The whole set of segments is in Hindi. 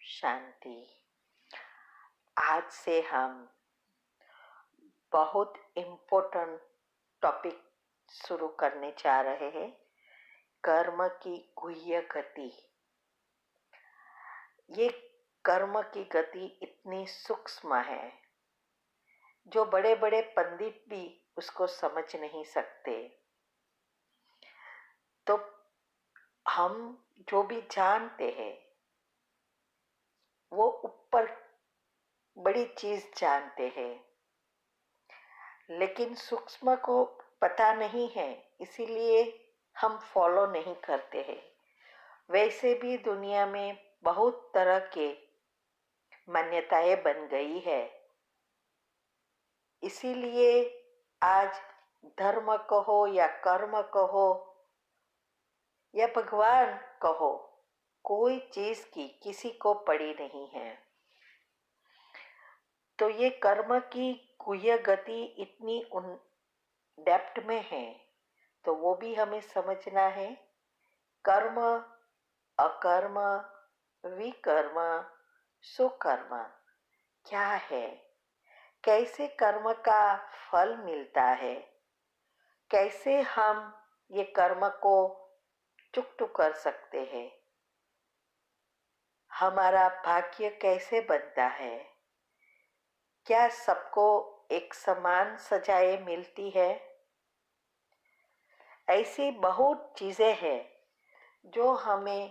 शांति। आज से हम बहुत इम्पोर्टेंट टॉपिक शुरू करने जा रहे हैं। कर्म की गुह्य गति। ये कर्म की गति इतनी सूक्ष्म है जो बड़े बड़े पंडित भी उसको समझ नहीं सकते। तो हम जो भी जानते हैं वो ऊपर बड़ी चीज जानते हैं, लेकिन सूक्ष्म को पता नहीं है, इसीलिए हम फॉलो नहीं करते हैं। वैसे भी दुनिया में बहुत तरह के मान्यताएं बन गई है, इसीलिए आज धर्म कहो या कर्म कहो या भगवान कहो, कोई चीज की किसी को पड़ी नहीं है। तो ये कर्म की गुह्य गति इतनी उन डेप्थ में है, तो वो भी हमें समझना है। कर्म, अकर्म, विकर्म, सुकर्म क्या है, कैसे कर्म का फल मिलता है, कैसे हम ये कर्म को चुकता कर सकते हैं, हमारा भाग्य कैसे बनता है, क्या सबको एक समान सजाएं मिलती है। ऐसी बहुत चीजें हैं जो हमें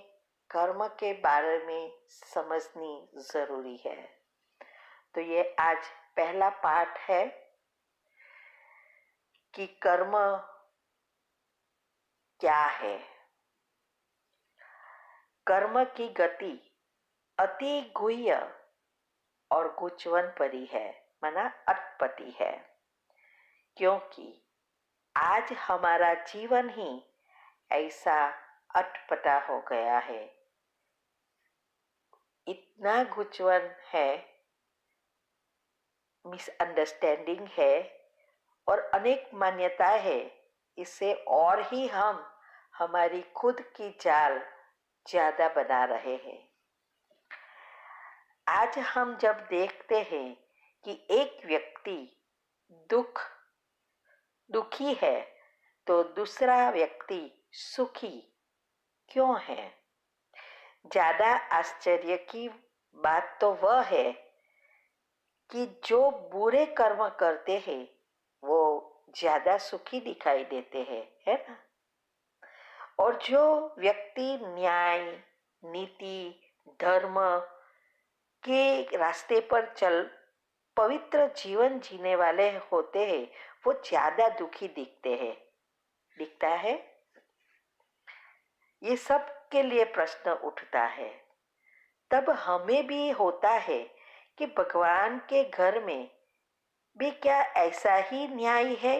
कर्म के बारे में समझनी जरूरी है। तो ये आज पहला पाठ है कि कर्म क्या है। कर्म की गति अति गुह्य और गुचवन परी है, माना अटपटी है, क्योंकि आज हमारा जीवन ही ऐसा अटपटा हो गया है। इतना गुचवन है, मिसअंडरस्टैंडिंग है और अनेक मान्यताएं है। इससे और ही हम हमारी खुद की जाल ज्यादा बना रहे हैं। आज हम जब देखते हैं कि एक व्यक्ति दुखी है तो दूसरा व्यक्ति सुखी क्यों है। ज्यादा आश्चर्य की बात तो वह है कि जो बुरे कर्म करते हैं वो ज्यादा सुखी दिखाई देते हैं, है ना। और जो व्यक्ति न्याय, नीति, धर्म के रास्ते पर चल पवित्र जीवन जीने वाले होते हैं वो ज्यादा दुखी दिखता है। ये सब के लिए प्रश्न उठता है। तब हमें भी होता है कि भगवान के घर में भी क्या ऐसा ही न्याय है,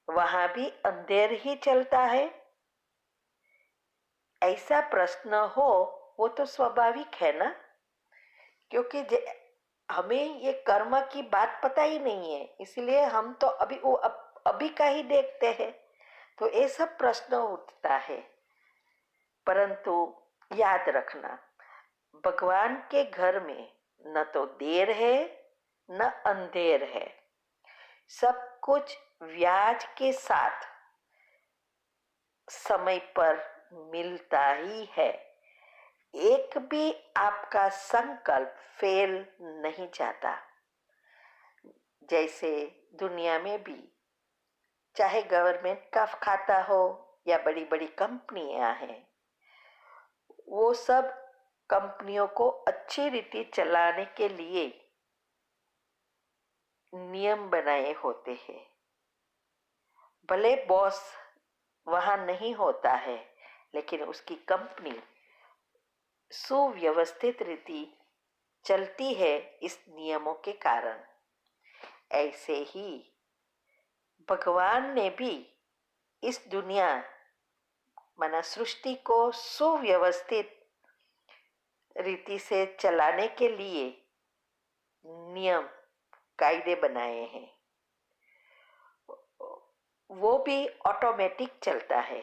वहां भी अंधेर ही चलता है। ऐसा प्रश्न हो वो तो स्वाभाविक है ना, क्योंकि हमें ये कर्म की बात पता ही नहीं है, इसलिए हम तो अभी का ही देखते हैं। तो ये सब प्रश्न उठता है। परंतु याद रखना, भगवान के घर में न तो देर है न अंधेर है, सब कुछ व्याज के साथ समय पर मिलता ही है। एक भी आपका संकल्प फेल नहीं जाता। जैसे दुनिया में भी चाहे गवर्नमेंट का खाता हो या बड़ी बड़ी कंपनियां हैं, वो सब कंपनियों को अच्छी रीति चलाने के लिए नियम बनाए होते हैं। भले बॉस वहां नहीं होता है, लेकिन उसकी कंपनी सुव्यवस्थित रीति चलती है इस नियमों के कारण। ऐसे ही भगवान ने भी इस दुनिया माना सृष्टि को सुव्यवस्थित रीति से चलाने के लिए नियम कायदे बनाए हैं। वो भी ऑटोमेटिक चलता है।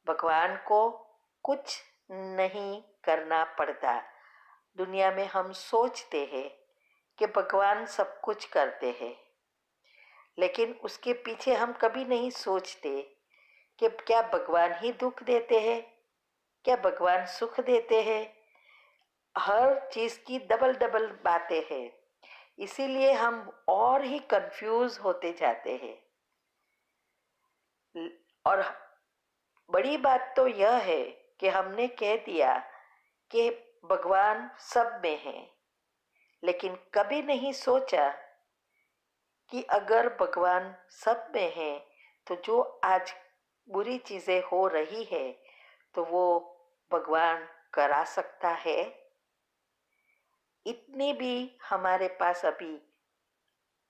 भगवान को कुछ नहीं करना पड़ता। दुनिया में हम सोचते हैं कि भगवान सब कुछ करते हैं, लेकिन उसके पीछे हम कभी नहीं सोचते कि क्या भगवान ही दुख देते हैं, क्या भगवान सुख देते हैं। हर चीज की डबल डबल बातें हैं, इसीलिए हम और ही कंफ्यूज होते जाते हैं। और बड़ी बात तो यह है कि हमने कह दिया कि भगवान सब में है, लेकिन कभी नहीं सोचा कि अगर भगवान सब में है तो जो आज बुरी चीजें हो रही है तो वो भगवान करा सकता है। इतनी भी हमारे पास अभी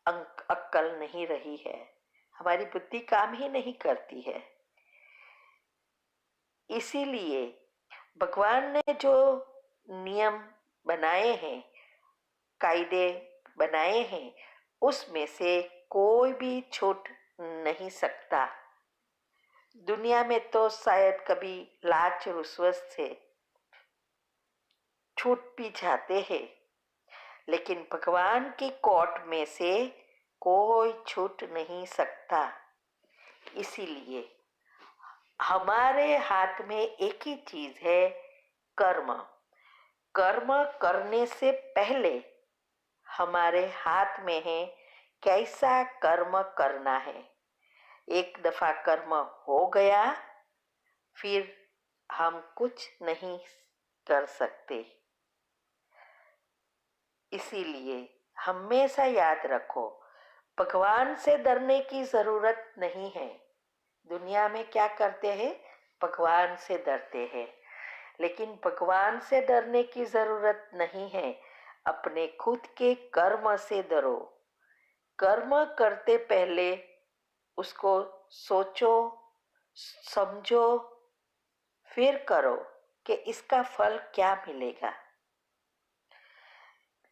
अक्ल नहीं रही है, हमारी बुद्धि काम ही नहीं करती है। इसीलिए भगवान ने जो नियम बनाए हैं, कायदे बनाए हैं, उसमें से कोई भी छूट नहीं सकता। दुनिया में तो शायद कभी लाच रुश्वत से छूट भी जाते हैं, लेकिन भगवान की कोर्ट में से कोई छूट नहीं सकता। इसीलिए हमारे हाथ में एक ही चीज है, कर्म। कर्म करने से पहले हमारे हाथ में है कैसा कर्म करना है। एक दफा कर्म हो गया फिर हम कुछ नहीं कर सकते। इसीलिए हमेशा याद रखो, भगवान से डरने की जरूरत नहीं है। दुनिया में क्या करते हैं, भगवान से डरते हैं, लेकिन भगवान से डरने की जरूरत नहीं है। अपने खुद के कर्म से डरो। कर्म करते पहले उसको सोचो, समझो, फिर करो कि इसका फल क्या मिलेगा।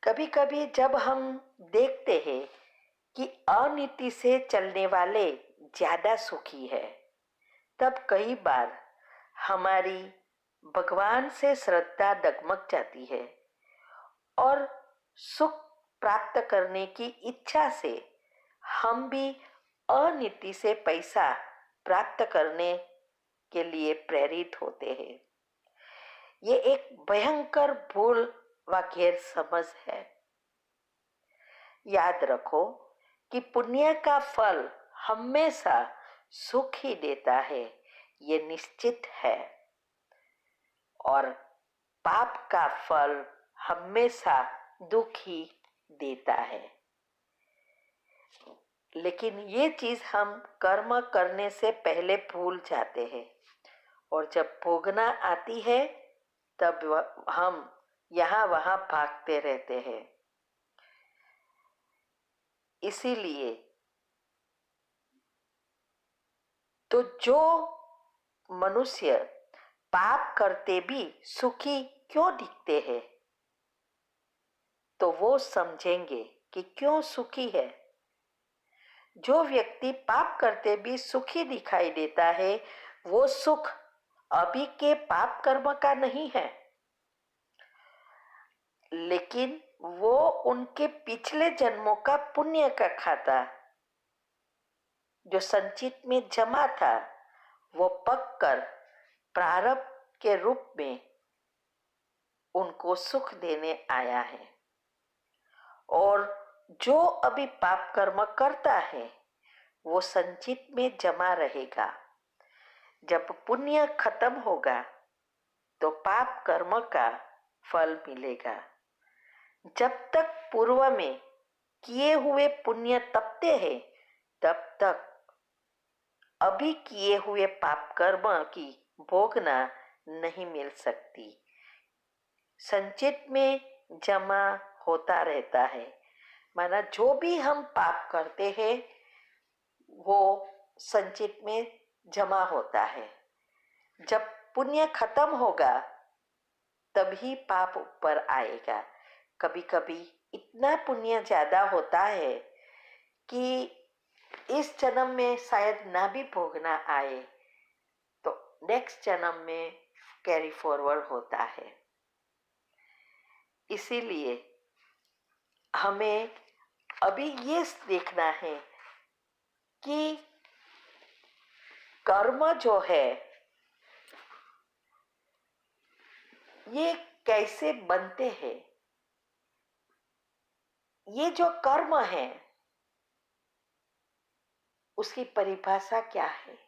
कभी कभी जब हम देखते हैं कि अनीति से चलने वाले ज्यादा सुखी है, तब कई बार हमारी भगवान से श्रद्धा डगमग जाती है और सुख प्राप्त करने की इच्छा से हम भी अनीति से पैसा प्राप्त करने के लिए प्रेरित होते हैं। ये एक भयंकर भूल व गैर समझ है। याद रखो कि पुण्य का फल हमेशा सुख ही देता है, ये निश्चित है, और पाप का फल हमेशा दुख ही देता है। लेकिन ये चीज हम कर्म करने से पहले भूल जाते हैं, और जब भोगना आती है तब हम यहाँ वहां भागते रहते हैं। इसीलिए तो जो मनुष्य पाप करते भी सुखी क्यों दिखते हैं, तो वो समझेंगे कि क्यों सुखी है। जो व्यक्ति पाप करते भी सुखी दिखाई देता है, वो सुख अभी के पाप कर्म का नहीं है, लेकिन वो उनके पिछले जन्मों का पुण्य का खाता, जो संचित में जमा था, वो पक कर प्रारब्ध के रूप में उनको सुख देने आया है। और जो अभी पाप कर्म करता है वो संचित में जमा रहेगा। जब पुण्य खत्म होगा तो पाप कर्म का फल मिलेगा। जब तक पूर्व में किए हुए पुण्य तपते हैं, तब तक अभी किए हुए पाप कर्म की भोगना नहीं मिल सकती। संचित में जमा होता रहता है। माना जो भी हम पाप करते हैं वो संचित में जमा होता है। जब पुण्य खत्म होगा तभी पाप ऊपर आएगा। कभी कभी इतना पुण्य ज्यादा होता है कि इस जन्म में शायद ना भी भोगना आए, तो नेक्स्ट जन्म में कैरी फॉरवर्ड होता है। इसीलिए हमें अभी ये देखना है कि कर्म जो है ये कैसे बनते हैं। ये जो कर्म है उसकी परिभाषा क्या है।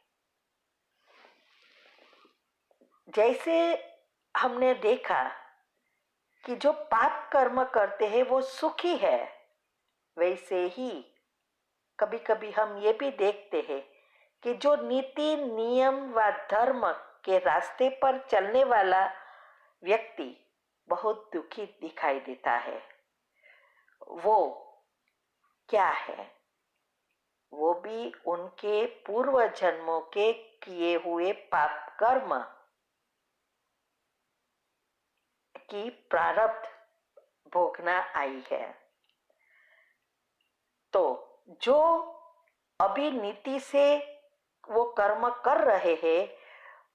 जैसे हमने देखा कि जो पाप कर्म करते हैं वो सुखी है, वैसे ही कभी कभी हम ये भी देखते हैं कि जो नीति नियम व धर्म के रास्ते पर चलने वाला व्यक्ति बहुत दुखी दिखाई देता है। वो क्या है? वो भी उनके पूर्व जन्मों के किए हुए पाप कर्म की प्रारब्ध भोगना आई है। तो जो अभी नीति से वो कर्म कर रहे हैं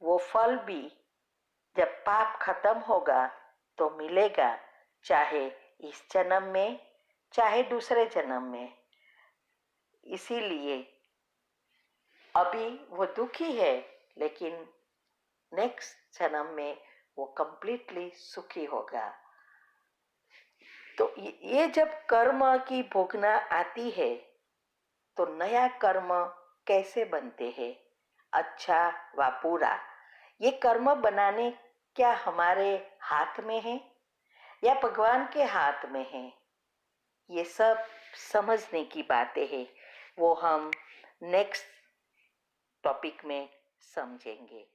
वो फल भी जब पाप खत्म होगा तो मिलेगा, चाहे इस जन्म में चाहे दूसरे जन्म में। इसीलिए अभी वो दुखी है लेकिन नेक्स्ट जन्म में वो कंप्लीटली सुखी होगा। तो ये जब कर्म की भोगना आती है तो नया कर्म कैसे बनते हैं, अच्छा व पूरा। ये कर्म बनाने क्या हमारे हाथ में है या भगवान के हाथ में है? ये सब समझने की बातें हैं, वो हम नेक्स्ट टॉपिक में समझेंगे।